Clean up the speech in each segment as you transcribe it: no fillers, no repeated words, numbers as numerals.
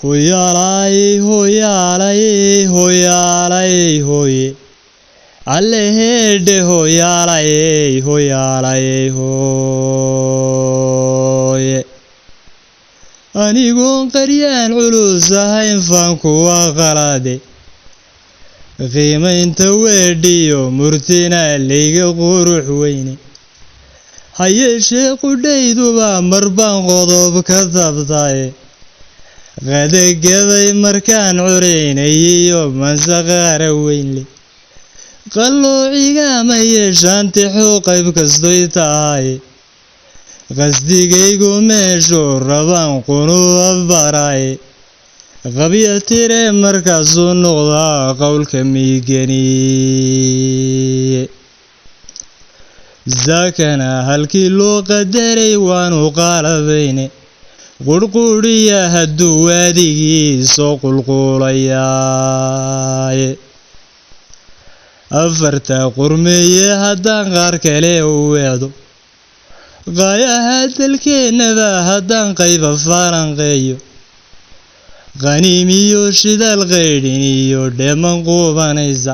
hoyaalay hoyaalay hoyaalay hoye alleheedhe hoyaalay hoyaalay hoye anigoon qaryaan culus ahayn faan kuwa qalade qiimaynta weedhiyo murtina layga qurux weyne hayeeshee qudhayduba marbaan qodob ka tabtaye qadagaday markaan curaynayiyo mansaqaara weynle qalloocigaama yeeshaanti xuu qayb kastoy tahaye qasdigaygu meeshuu rabaan qunuuba baraye qabya tire markaasuu noqdaa qowlka miiganiye zaakana halkii loo qadaray waanu qaalabayne qurquriya hadduu waadigii soo qulquulayaaye afarta qurmeeye haddaan qaar kale u weecdo qaayaha dalkeennaba haddaan qayba faalanqeeyo qaniimiyo shidaal qaydhin iyo dheeman quubanaysa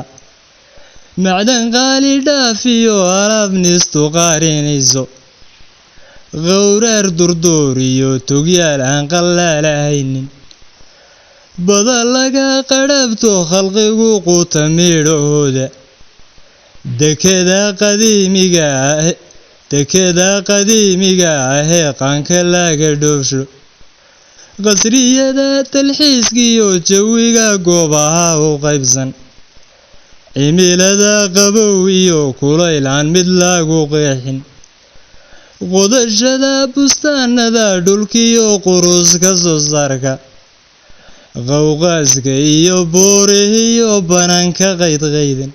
macdan qaali dhaafiyo alaab nistu qaarinayso qowraar durduur iyo tugyaal aan qallaalahaynin bada laga qadhabto khalqigu quuta midhahooda dekeda qadiimiga ahee qaanka laga dhoofsho qasriyada talxiiskiyo jawiga goobaha u qaybsan cimilada qabow iyo kulayl aan mid lagu qeexin qodashada bustaanada dhulkiyo qurus ka soo saarka qowqaaska iyo boorihiyo banaanka qaydqaydan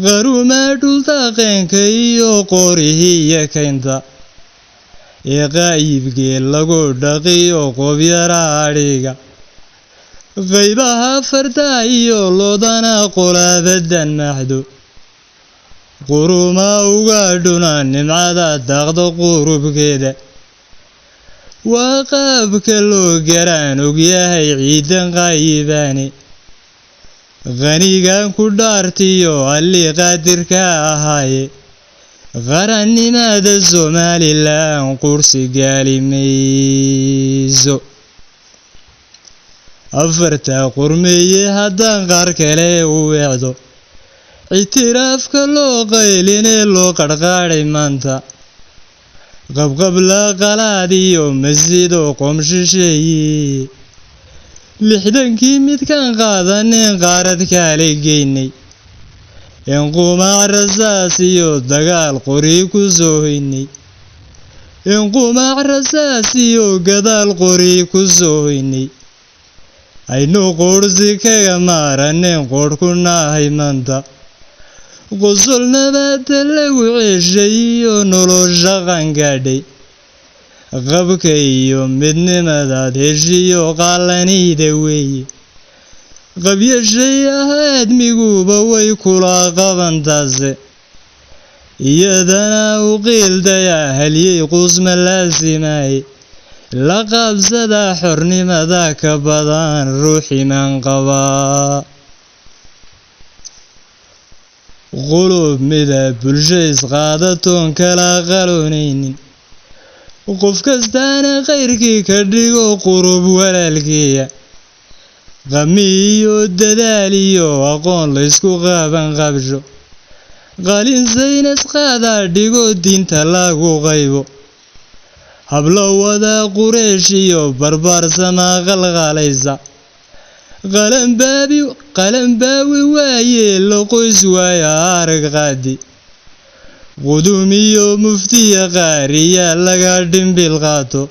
qarumaa dhuldaaqeenka iyo qoorihiiyo kaynta ee qaayibgee lagu dhaqiyo qobyara adhiga qaybaha fardaa iyo loodana qolaabadan maxdo qurumaa uga dhuna nimcada daaqda qurubkeeda waa qaabka loo garaan ogyahay ciidan qaayibaane qanigan ku dhaartiyo allii qaadirka ahaaye qarannimada somalilan qursi gaali mayso afarta qurmeeye haddaan qaar kale u weecdo ictiraafka loo qaylinee loo qarqaadhay maanta qabqabla qalaad iyo masido qomshisheeye lixdankii midkaan qaadaneen qaarad kaale geynay enqumac rasaas iyo dagaal qori ku soo hoynay enqumac rasaas iyo gadaal qori ku soo hoynay aynu qursi kaga maaraneen qoodh ku naahay maanta qosol nabada lagu ceeshay iyo nolosha qangaadhay qabka iyo midnimadaad heshiyo qaalanayda weeye qabyashay ahaadmiguba way kula qabantaase iyadana u qiildaya halyey qusma laasimaye la qaabsada xornimada ka badan ruuximan qabaa qulub mida bulsho isqaadatoon kala qaloonaynin qof kastaana khayrkii ka dhigo qurub walaalkeeya qami iyo dadaal iyo aqoon laysku qaaban qabsho qalin saynas qaada dhigo diinta lagu qaybo hablo wada qureesh iyo barbaar samaa qalqalaysa qalanbaawi waaye loqoys waaya arag qaadi quduumiyo muftiya qaariya laga dhimbil qaato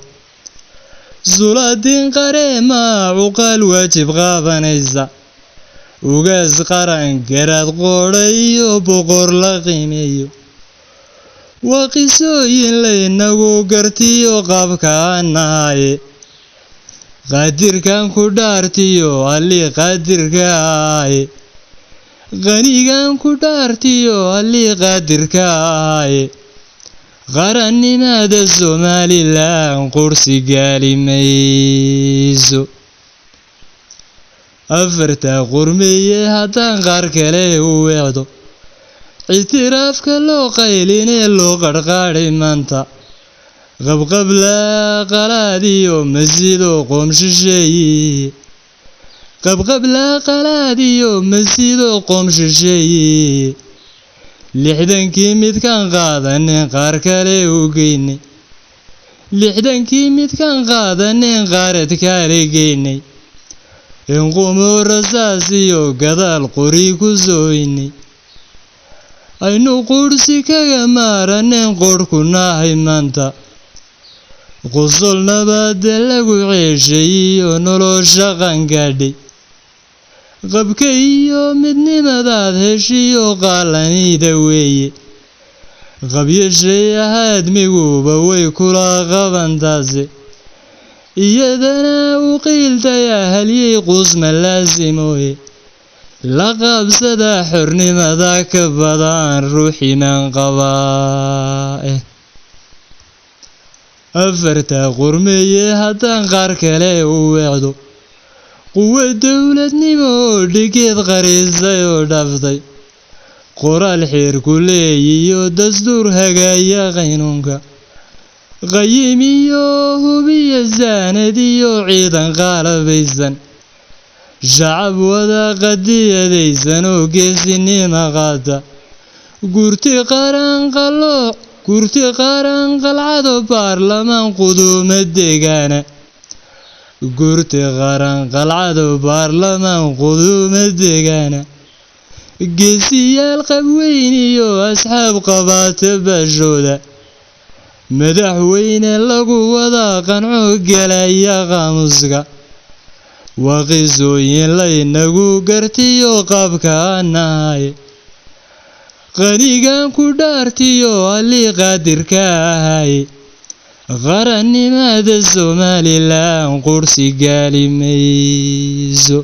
sulaadiin qareema cuqaal waajib qaabanaysa ugaas qaran garaad qoodha iyo boqor la qiimeeyo waa qisooyin laynagu gartiyo qaabkaan nahaye qaadirkan ku dhaartiyo allii qaadirka ahaye qanigan ku dhaartiyo allii qaadirka ahaye qarannimada Somaliland qursi gaali mayso afarta qurmiye haddaan qaar kale u weecdo ictiraafka loo qaylinee loo qarqaadhay maanta qabqabla qalaadiyo masido qoom shisheeye qabqabla qalaadiyo masido qoom shisheeye lixdankii midkaan qaadanin qaar kale u geynay lixdankii midkaan qaadanin qaareed kale geynay inqumo rasaas iyo gadaal qori ku sooynay aynu qursi kaga maaranin qorhku nahay maanta qosol nabada lagu ceeshay iyo nolosha qangaadhay qabka iyo midnimadaad heshiyo qaalanida weeye qabyashay ahaadmiguba way kula qabantaase iyadana u qiiltaya halyey qusma laasimooye la qabsada xornimada ka badan ruuximan qabaa afarta qurmiye haddaan qaar kale u weecdo quwa dowladnimo oo dhigeed qarisay oo dhaftay qoraal xeer ku leeyiyo dastuur hagaaya qaynuunka qayim iyo hubiya saanad iyo ciidan qaalabaysan shacab wada qadiyadaysan oo geesinima qaata gurti qaran qalcado baarlamaan quduuma deegaana gurti qaran qalcado baarlamaan quduuma deegaana geesiyaal qabweyn iyo asxaab qabaata baashooda madaxweyne lagu wada qanco gelaya qaamuska waa qisooyin laynagu gartiyo qaabka nahay qanigan ku dhaartiyo allii qaadirka ahay qarannimada Somaliland qursi gaali mayso